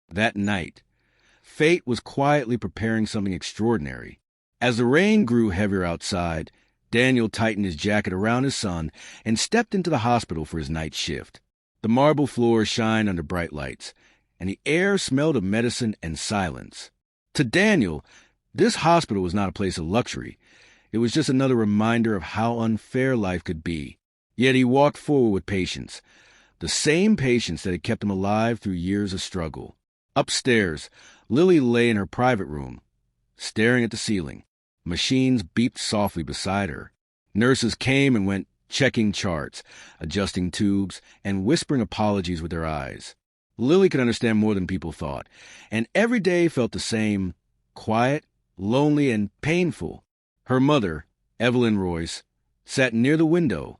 That night, fate was quietly preparing something extraordinary. As the rain grew heavier outside, Daniel tightened his jacket around his son and stepped into the hospital for his night shift. The marble floor shined under bright lights, and the air smelled of medicine and silence. To Daniel, this hospital was not a place of luxury. It was just another reminder of how unfair life could be. Yet he walked forward with patience, the same patience that had kept him alive through years of struggle. Upstairs, Lily lay in her private room, staring at the ceiling. Machines beeped softly beside her. Nurses came and went, checking charts, adjusting tubes, and whispering apologies with their eyes. Lily could understand more than people thought, and every day felt the same, quiet, lonely, and painful. Her mother, Evelyn Royce, sat near the window,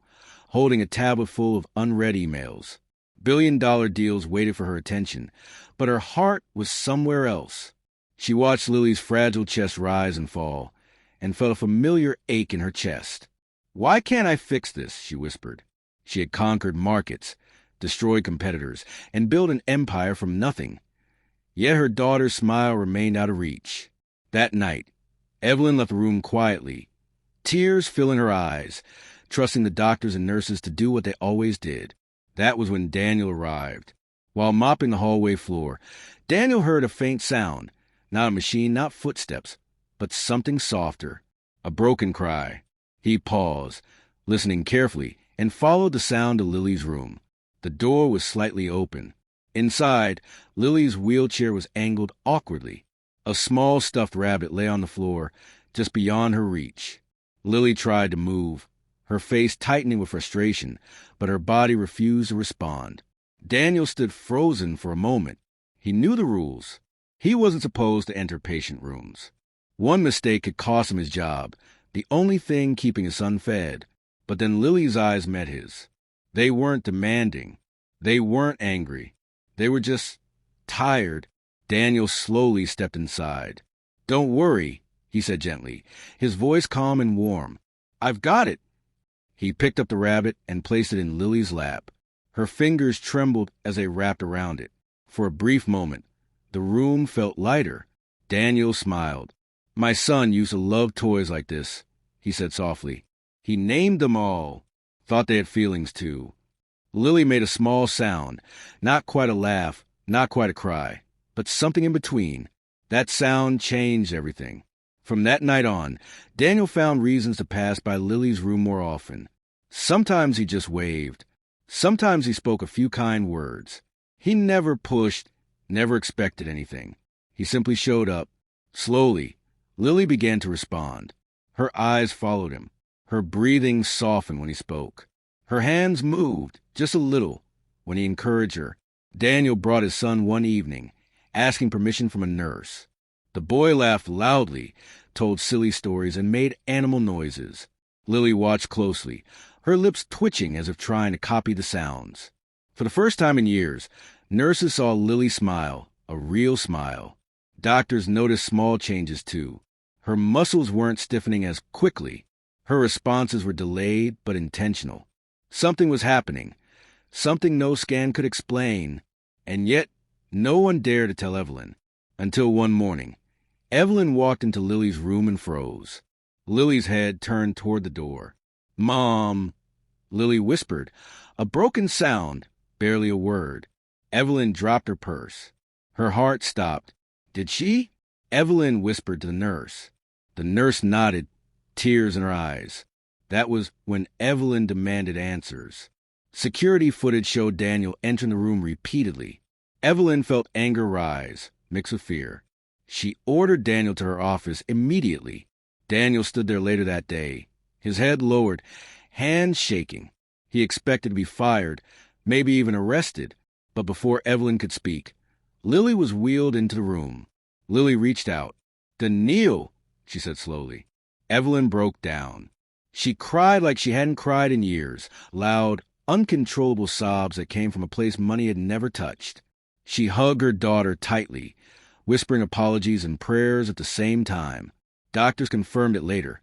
holding a tablet full of unread emails. Billion-dollar deals waited for her attention, but her heart was somewhere else. She watched Lily's fragile chest rise and fall, and felt a familiar ache in her chest. "Why can't I fix this?" she whispered. She had conquered markets, destroyed competitors, and built an empire from nothing. Yet her daughter's smile remained out of reach. That night, Evelyn left the room quietly, tears filling her eyes, trusting the doctors and nurses to do what they always did. That was when Daniel arrived. While mopping the hallway floor, Daniel heard a faint sound, not a machine, not footsteps, but something softer, a broken cry. He paused, listening carefully, and followed the sound to Lily's room. The door was slightly open. Inside, Lily's wheelchair was angled awkwardly. A small stuffed rabbit lay on the floor, just beyond her reach. Lily tried to move, her face tightening with frustration, but her body refused to respond. Daniel stood frozen for a moment. He knew the rules. He wasn't supposed to enter patient rooms. One mistake could cost him his job, the only thing keeping his son fed. But then Lily's eyes met his. They weren't demanding. They weren't angry. They were just tired. Daniel slowly stepped inside. "Don't worry," he said gently, his voice calm and warm. "I've got it." He picked up the rabbit and placed it in Lily's lap. Her fingers trembled as they wrapped around it. For a brief moment, the room felt lighter. Daniel smiled. "My son used to love toys like this," he said softly. "He named them all. Thought they had feelings too." Lily made a small sound, not quite a laugh, not quite a cry, but something in between. That sound changed everything. From that night on, Daniel found reasons to pass by Lily's room more often. Sometimes he just waved. Sometimes he spoke a few kind words. He never pushed, never expected anything. He simply showed up. Slowly, Lily began to respond. Her eyes followed him. Her breathing softened when he spoke. Her hands moved, just a little, when he encouraged her. Daniel brought his son one evening, asking permission from a nurse. The boy laughed loudly, told silly stories, and made animal noises. Lily watched closely, her lips twitching as if trying to copy the sounds. For the first time in years, nurses saw Lily smile, a real smile. Doctors noticed small changes too. Her muscles weren't stiffening as quickly. Her responses were delayed but intentional. Something was happening, something no scan could explain, and yet no one dared to tell Evelyn. Until one morning, Evelyn walked into Lily's room and froze. Lily's head turned toward the door. "Mom," Lily whispered, a broken sound, barely a word. Evelyn dropped her purse. Her heart stopped. "Did she?" Evelyn whispered to the nurse. The nurse nodded, tears in her eyes. That was when Evelyn demanded answers. Security footage showed Daniel entering the room repeatedly. Evelyn felt anger rise, mixed with fear. She ordered Daniel to her office immediately. Daniel stood there later that day, his head lowered, hands shaking. He expected to be fired, maybe even arrested. But before Evelyn could speak, Lily was wheeled into the room. Lily reached out. "Daniel," she said slowly. Evelyn broke down. She cried like she hadn't cried in years, loud, uncontrollable sobs that came from a place money had never touched. She hugged her daughter tightly, whispering apologies and prayers at the same time. Doctors confirmed it later.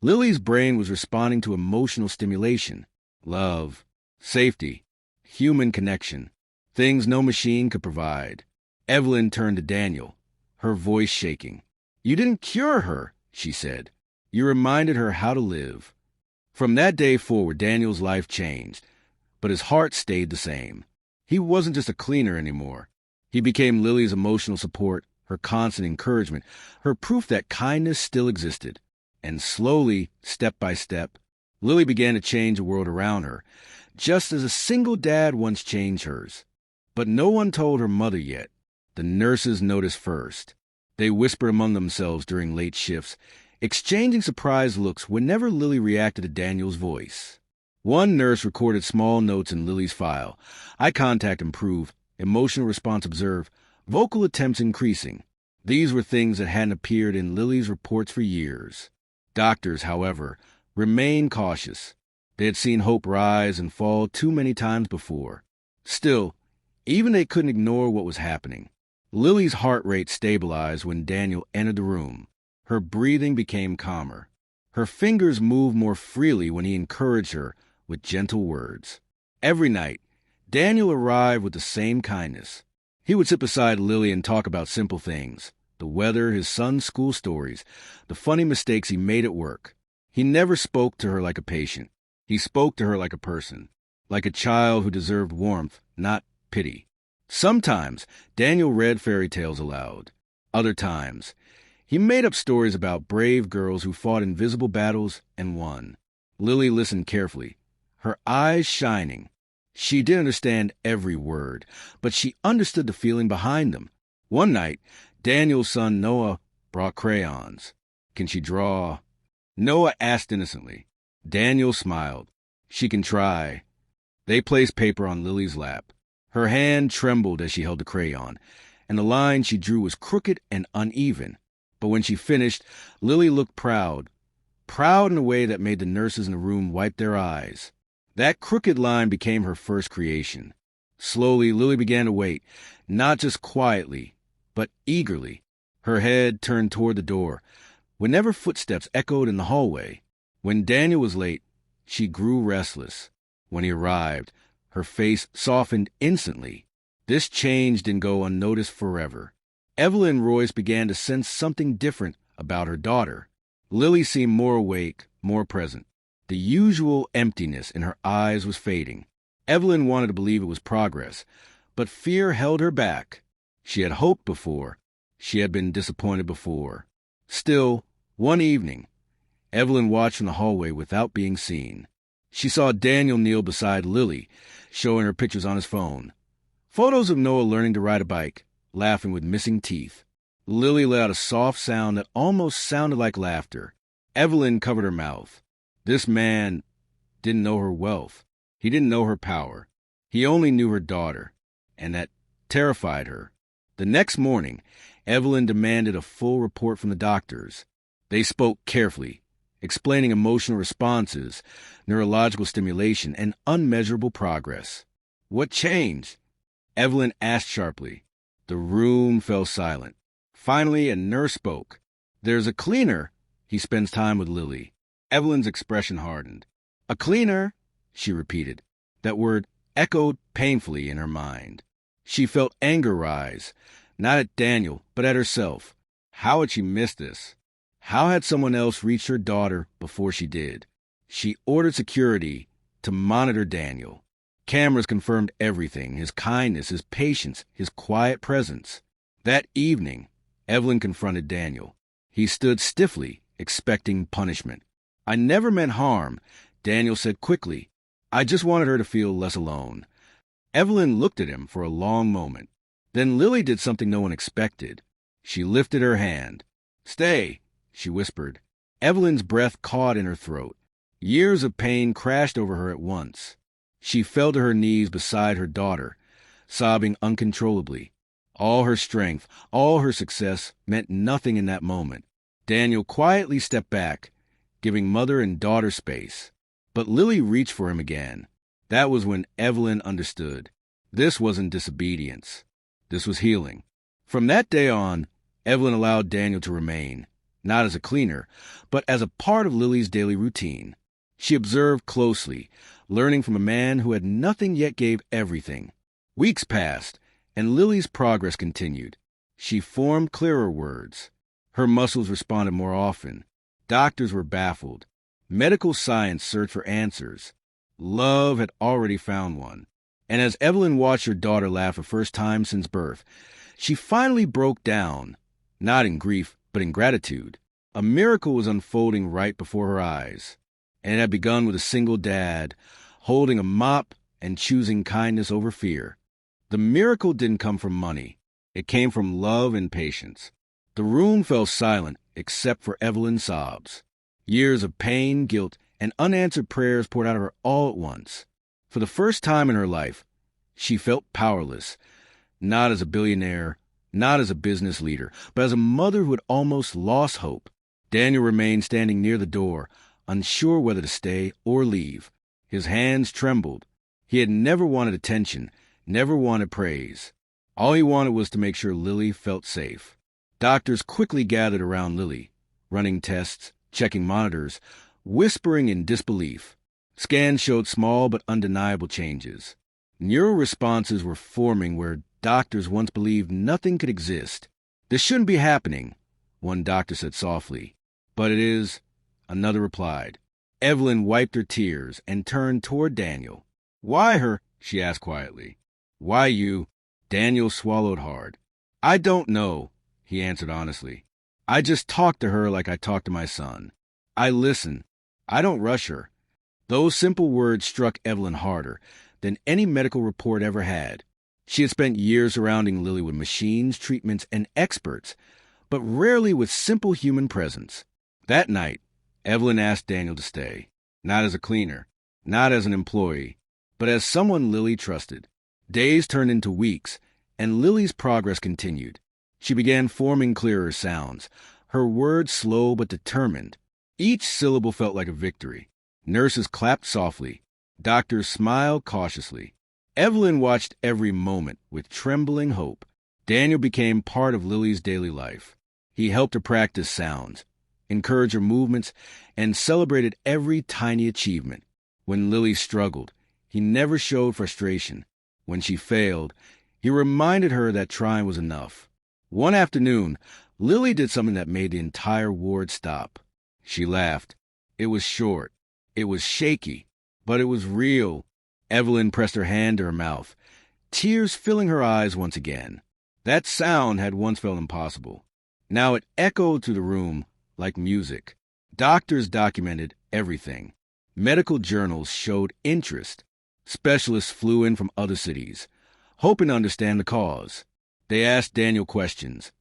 Lily's brain was responding to emotional stimulation, love, safety, human connection, things no machine could provide. Evelyn turned to Daniel, her voice shaking. "You didn't cure her," she said. "You reminded her how to live." From that day forward, Daniel's life changed, but his heart stayed the same. He wasn't just a cleaner anymore. He became Lily's emotional support, her constant encouragement, her proof that kindness still existed. And slowly, step by step, Lily began to change the world around her, just as a single dad once changed hers. But no one told her mother yet. The nurses noticed first. They whispered among themselves during late shifts, exchanging surprised looks whenever Lily reacted to Daniel's voice. One nurse recorded small notes in Lily's file. Eye contact improved, emotional response observed, vocal attempts increasing. These were things that hadn't appeared in Lily's reports for years. Doctors, however, remained cautious. They had seen hope rise and fall too many times before. Still, even they couldn't ignore what was happening. Lily's heart rate stabilized when Daniel entered the room. Her breathing became calmer. Her fingers moved more freely when he encouraged her with gentle words. Every night, Daniel arrived with the same kindness. He would sit beside Lily and talk about simple things, the weather, his son's school stories, the funny mistakes he made at work. He never spoke to her like a patient. He spoke to her like a person, like a child who deserved warmth, not pity. Sometimes Daniel read fairy tales aloud. Other times, he made up stories about brave girls who fought invisible battles and won. Lily listened carefully, her eyes shining. She didn't understand every word, but she understood the feeling behind them. One night, Daniel's son Noah brought crayons. "Can she draw?" Noah asked innocently. Daniel smiled. "She can try." They placed paper on Lily's lap. Her hand trembled as she held the crayon, and the line she drew was crooked and uneven. But when she finished, Lily looked proud in a way that made the nurses in the room wipe their eyes. That crooked line became her first creation. Slowly, Lily began to wait, not just quietly, but eagerly. Her head turned toward the door, whenever footsteps echoed in the hallway. When Daniel was late, she grew restless. When he arrived, her face softened instantly. This change didn't go unnoticed forever. Evelyn and Royce began to sense something different about her daughter. Lily seemed more awake, more present. The usual emptiness in her eyes was fading. Evelyn wanted to believe it was progress, but fear held her back. She had hoped before. She had been disappointed before. Still, one evening, Evelyn watched from the hallway without being seen. She saw Daniel kneel beside Lily, showing her pictures on his phone. Photos of Noah learning to ride a bike, laughing with missing teeth. Lily let out a soft sound that almost sounded like laughter. Evelyn covered her mouth. This man didn't know her wealth. He didn't know her power. He only knew her daughter, and that terrified her. The next morning, Evelyn demanded a full report from the doctors. They spoke carefully, explaining emotional responses, neurological stimulation, and unmeasurable progress. "What changed?" Evelyn asked sharply. The room fell silent. Finally, a nurse spoke. "There's a cleaner. He spends time with Lily." Evelyn's expression hardened. "A cleaner?" she repeated. That word echoed painfully in her mind. She felt anger rise, not at Daniel, but at herself. How had she missed this? How had someone else reached her daughter before she did? She ordered security to monitor Daniel. Cameras confirmed everything, his kindness, his patience, his quiet presence. That evening, Evelyn confronted Daniel. He stood stiffly, expecting punishment. "I never meant harm," Daniel said quickly. "I just wanted her to feel less alone." Evelyn looked at him for a long moment. Then Lily did something no one expected. She lifted her hand. "Stay," she whispered. Evelyn's breath caught in her throat. Years of pain crashed over her at once. She fell to her knees beside her daughter, sobbing uncontrollably. All her strength, all her success meant nothing in that moment. Daniel quietly stepped back, giving mother and daughter space. But Lily reached for him again. That was when Evelyn understood. This wasn't disobedience. This was healing. From that day on, Evelyn allowed Daniel to remain, not as a cleaner, but as a part of Lily's daily routine. She observed closely, learning from a man who had nothing yet gave everything. Weeks passed, and Lily's progress continued. She formed clearer words. Her muscles responded more often. Doctors were baffled. Medical science searched for answers. Love had already found one. And as Evelyn watched her daughter laugh for the first time since birth, she finally broke down, not in grief, but in gratitude. A miracle was unfolding right before her eyes, and it had begun with a single dad, holding a mop and choosing kindness over fear. The miracle didn't come from money. It came from love and patience. The room fell silent except for Evelyn's sobs. Years of pain, guilt, and unanswered prayers poured out of her all at once. For the first time in her life, she felt powerless, not as a billionaire, not as a business leader, but as a mother who had almost lost hope. Daniel remained standing near the door, unsure whether to stay or leave. His hands trembled. He had never wanted attention, never wanted praise. All he wanted was to make sure Lily felt safe. Doctors quickly gathered around Lily, running tests, checking monitors, whispering in disbelief. Scans showed small but undeniable changes. Neural responses were forming where doctors once believed nothing could exist. "This shouldn't be happening," one doctor said softly. "But it is," another replied. Evelyn wiped her tears and turned toward Daniel. "Why her?" she asked quietly. "Why you?" Daniel swallowed hard. "I don't know," he answered honestly. "I just talk to her like I talk to my son. I listen. I don't rush her." Those simple words struck Evelyn harder than any medical report ever had. She had spent years surrounding Lily with machines, treatments, and experts, but rarely with simple human presence. That night, Evelyn asked Daniel to stay, not as a cleaner, not as an employee, but as someone Lily trusted. Days turned into weeks, and Lily's progress continued. She began forming clearer sounds, her words slow but determined. Each syllable felt like a victory. Nurses clapped softly. Doctors smiled cautiously. Evelyn watched every moment with trembling hope. Daniel became part of Lily's daily life. He helped her practice sounds, encouraged her movements, and celebrated every tiny achievement. When Lily struggled, he never showed frustration. When she failed, he reminded her that trying was enough. One afternoon, Lily did something that made the entire ward stop. She laughed. It was short. It was shaky, but it was real. Evelyn pressed her hand to her mouth, tears filling her eyes once again. That sound had once felt impossible. Now it echoed through the room like music. Doctors documented everything. Medical journals showed interest. Specialists flew in from other cities, hoping to understand the cause. They asked Daniel questions,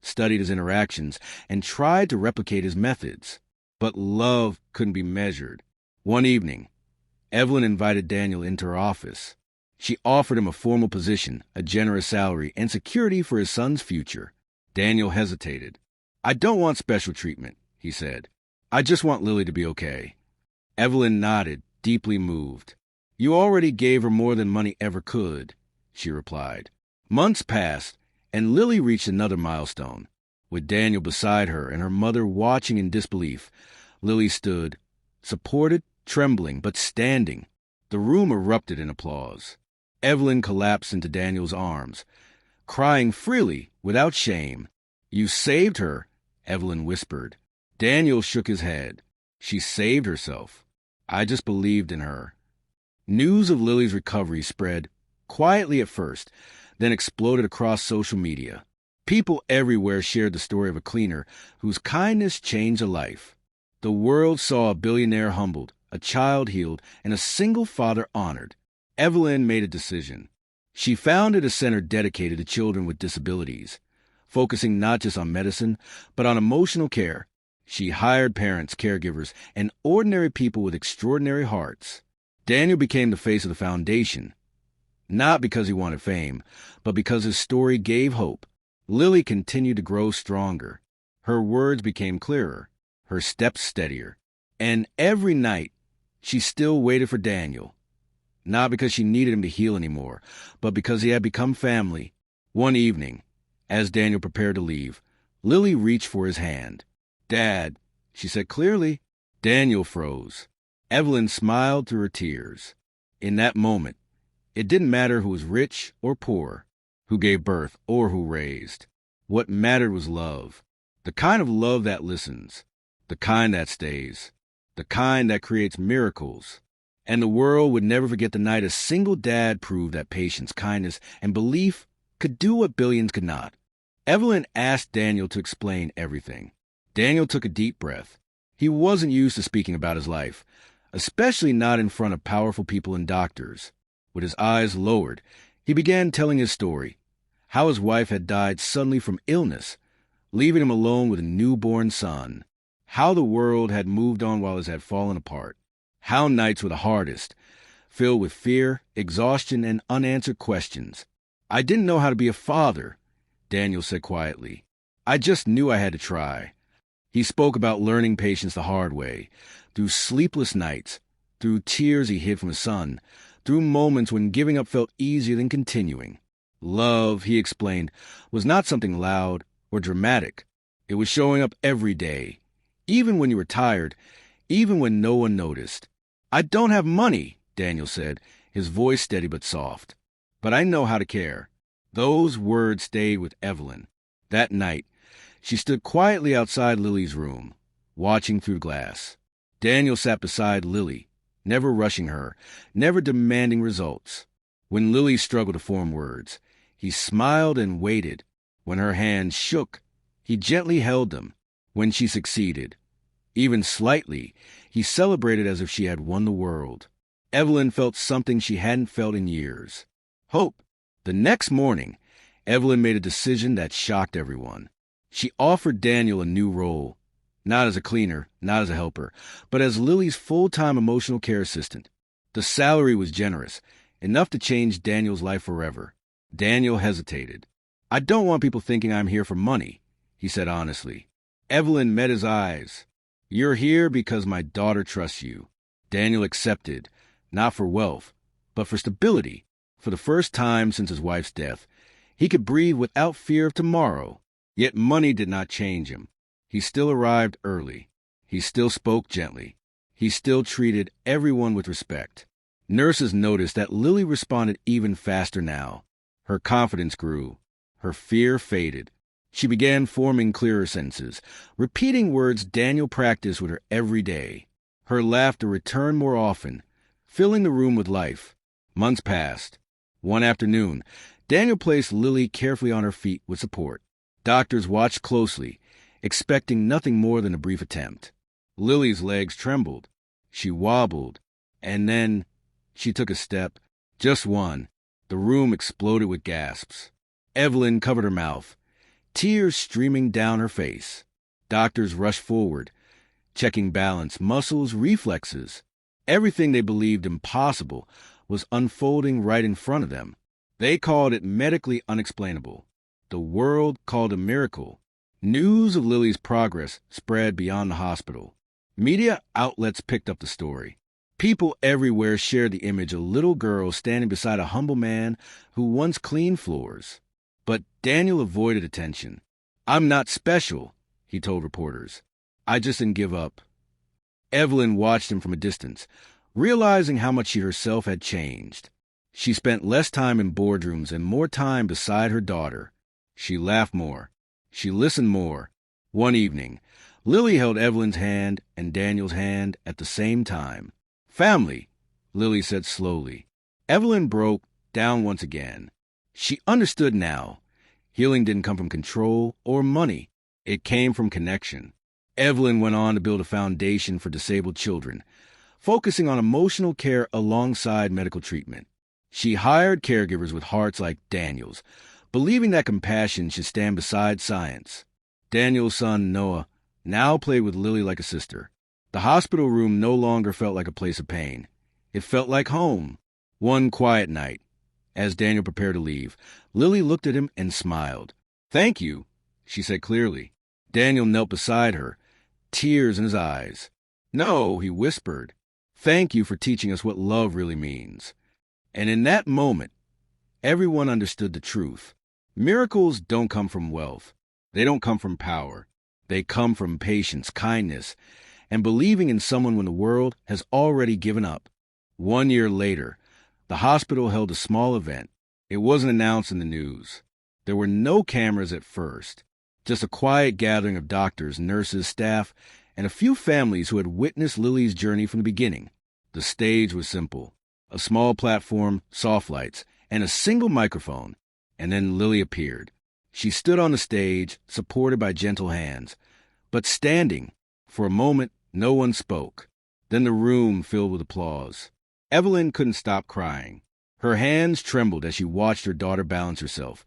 studied his interactions, and tried to replicate his methods. But love couldn't be measured. One evening, Evelyn invited Daniel into her office. She offered him a formal position, a generous salary, and security for his son's future. Daniel hesitated. "I don't want special treatment," he said. "I just want Lily to be okay." Evelyn nodded, deeply moved. "You already gave her more than money ever could," she replied. Months passed, and Lily reached another milestone. With Daniel beside her and her mother watching in disbelief, Lily stood, supported, trembling, but standing. The room erupted in applause. Evelyn collapsed into Daniel's arms, crying freely, without shame. "You saved her," Evelyn whispered. Daniel shook his head. "She saved herself. I just believed in her." News of Lily's recovery spread, quietly at first, then exploded across social media. People everywhere shared the story of a cleaner whose kindness changed a life. The world saw a billionaire humbled, a child healed, and a single father honored. Evelyn made a decision. She founded a center dedicated to children with disabilities, focusing not just on medicine, but on emotional care. She hired parents, caregivers, and ordinary people with extraordinary hearts. Daniel became the face of the foundation, not because he wanted fame, but because his story gave hope. Lily continued to grow stronger. Her words became clearer, her steps steadier. And every night, she still waited for Daniel. Not because she needed him to heal anymore, but because he had become family. One evening, as Daniel prepared to leave, Lily reached for his hand. "Dad," she said clearly. Daniel froze. Evelyn smiled through her tears. In that moment, it didn't matter who was rich or poor. who gave birth or who raised. What mattered was love. The kind of love that listens, the kind that stays, the kind that creates miracles. And the world would never forget the night a single dad proved that patience, kindness, and belief could do what billions could not. Evelyn asked Daniel to explain everything. Daniel took a deep breath. He wasn't used to speaking about his life, especially not in front of powerful people and doctors. With his eyes lowered, he began telling his story, how his wife had died suddenly from illness, leaving him alone with a newborn son, how the world had moved on while his had fallen apart, how nights were the hardest, filled with fear, exhaustion, and unanswered questions. "I didn't know how to be a father," Daniel said quietly. "I just knew I had to try." He spoke about learning patience the hard way, through sleepless nights, through tears he hid from his son, through moments when giving up felt easier than continuing. Love, he explained, was not something loud or dramatic. It was showing up every day, even when you were tired, even when no one noticed. "I don't have money," Daniel said, his voice steady but soft. "But I know how to care." Those words stayed with Evelyn. That night, she stood quietly outside Lily's room, watching through glass. Daniel sat beside Lily, never rushing her, never demanding results. When Lily struggled to form words, he smiled and waited. When her hands shook, he gently held them. When she succeeded, even slightly, he celebrated as if she had won the world. Evelyn felt something she hadn't felt in years. Hope. The next morning, Evelyn made a decision that shocked everyone. She offered Daniel a new role, not as a cleaner, not as a helper, but as Lily's full-time emotional care assistant. The salary was generous, enough to change Daniel's life forever. Daniel hesitated. "I don't want people thinking I'm here for money," he said honestly. Evelyn met his eyes. "You're here because my daughter trusts you." Daniel accepted, not for wealth, but for stability. For the first time since his wife's death, he could breathe without fear of tomorrow. Yet money did not change him. He still arrived early. He still spoke gently. He still treated everyone with respect. Nurses noticed that Lily responded even faster now. Her confidence grew. Her fear faded. She began forming clearer sentences, repeating words Daniel practiced with her every day. Her laughter returned more often, filling the room with life. Months passed. One afternoon, Daniel placed Lily carefully on her feet with support. Doctors watched closely, expecting nothing more than a brief attempt. Lily's legs trembled. She wobbled. And then she took a step. Just one. The room exploded with gasps. Evelyn covered her mouth, tears streaming down her face. Doctors rushed forward, checking balance, muscles, reflexes. Everything they believed impossible was unfolding right in front of them. They called it medically unexplainable. The world called it a miracle. News of Lily's progress spread beyond the hospital. Media outlets picked up the story. People everywhere shared the image of a little girl standing beside a humble man who once cleaned floors. But Daniel avoided attention. "I'm not special," he told reporters. "I just didn't give up." Evelyn watched him from a distance, realizing how much she herself had changed. She spent less time in boardrooms and more time beside her daughter. She laughed more. She listened more. One evening, Lily held Evelyn's hand and Daniel's hand at the same time. "Family," Lily said slowly. Evelyn broke down once again. She understood now. Healing didn't come from control or money. It came from connection. Evelyn went on to build a foundation for disabled children, focusing on emotional care alongside medical treatment. She hired caregivers with hearts like Daniel's, believing that compassion should stand beside science. Daniel's son, Noah, now played with Lily like a sister. The hospital room no longer felt like a place of pain. It felt like home. One quiet night, as Daniel prepared to leave, Lily looked at him and smiled. "Thank you," she said clearly. Daniel knelt beside her, tears in his eyes. "No," he whispered. "Thank you for teaching us what love really means." And in that moment, everyone understood the truth. Miracles don't come from wealth. They don't come from power. They come from patience, kindness, and believing in someone when the world has already given up. 1 year later, the hospital held a small event. It wasn't announced in the news. There were no cameras at first, just a quiet gathering of doctors, nurses, staff, and a few families who had witnessed Lily's journey from the beginning. The stage was simple. A small platform, soft lights, and a single microphone. And then Lily appeared. She stood on the stage, supported by gentle hands. But standing, for a moment, no one spoke. Then the room filled with applause. Evelyn couldn't stop crying. Her hands trembled as she watched her daughter balance herself,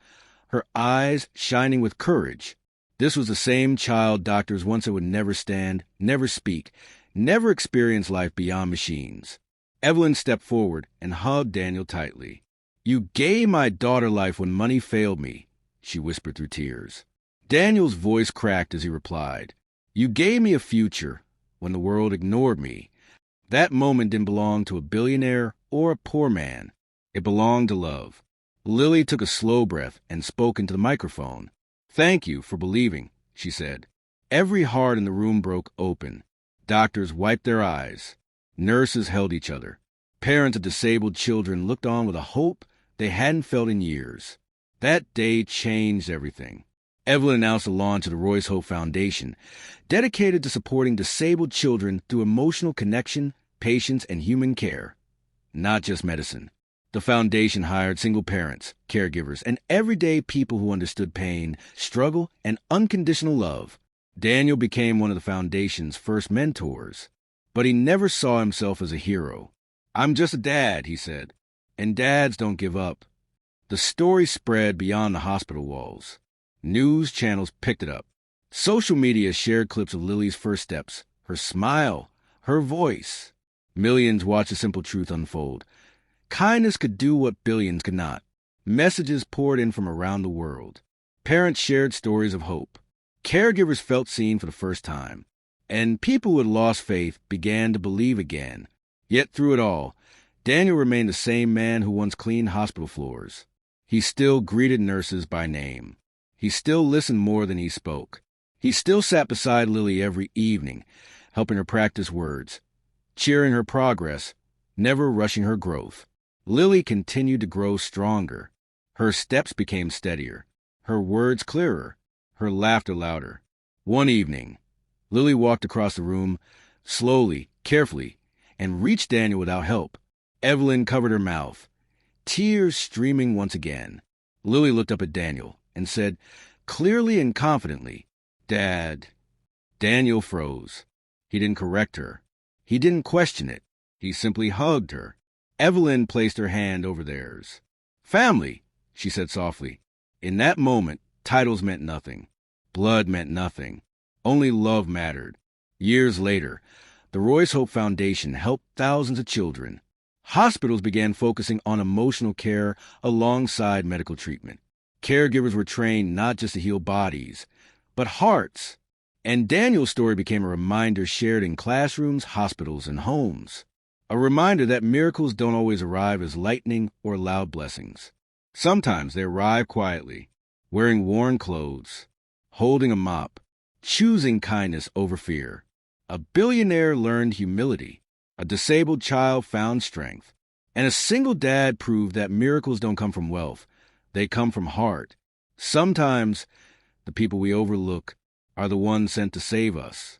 her eyes shining with courage. This was the same child doctors once said would never stand, never speak, never experience life beyond machines. Evelyn stepped forward and hugged Daniel tightly. "You gave my daughter life when money failed me," she whispered through tears. Daniel's voice cracked as he replied, "You gave me a future when the world ignored me." That moment didn't belong to a billionaire or a poor man. It belonged to love. Lily took a slow breath and spoke into the microphone. "Thank you for believing," she said. Every heart in the room broke open. Doctors wiped their eyes. Nurses held each other. Parents of disabled children looked on with a hope they hadn't felt in years. That day changed everything. Evelyn announced the launch of the Royce Hope Foundation, dedicated to supporting disabled children through emotional connection, patience, and human care. Not just medicine. The foundation hired single parents, caregivers, and everyday people who understood pain, struggle, and unconditional love. Daniel became one of the foundation's first mentors, but he never saw himself as a hero. "I'm just a dad," he said, "and dads don't give up." The story spread beyond the hospital walls. News channels picked it up. Social media shared clips of Lily's first steps, her smile, her voice. Millions watched the simple truth unfold. Kindness could do what billions could not. Messages poured in from around the world. Parents shared stories of hope. Caregivers felt seen for the first time. And people who had lost faith began to believe again. Yet through it all, Daniel remained the same man who once cleaned hospital floors. He still greeted nurses by name. He still listened more than he spoke. He still sat beside Lily every evening, helping her practice words, cheering her progress, never rushing her growth. Lily continued to grow stronger. Her steps became steadier, her words clearer, her laughter louder. One evening, Lily walked across the room, slowly, carefully, and reached Daniel without help. Evelyn covered her mouth, tears streaming once again. Lily looked up at Daniel and said, clearly and confidently, "Dad." Daniel froze. He didn't correct her. He didn't question it. He simply hugged her. Evelyn placed her hand over theirs. "Family," she said softly. In that moment, titles meant nothing. Blood meant nothing. Only love mattered. Years later, the Royce Hope Foundation helped thousands of children. Hospitals began focusing on emotional care alongside medical treatment. Caregivers were trained not just to heal bodies, but hearts. And Daniel's story became a reminder shared in classrooms, hospitals, and homes. A reminder that miracles don't always arrive as lightning or loud blessings. Sometimes they arrive quietly, wearing worn clothes, holding a mop, choosing kindness over fear. A billionaire learned humility. A disabled child found strength. And a single dad proved that miracles don't come from wealth. They come from heart. Sometimes the people we overlook are the ones sent to save us.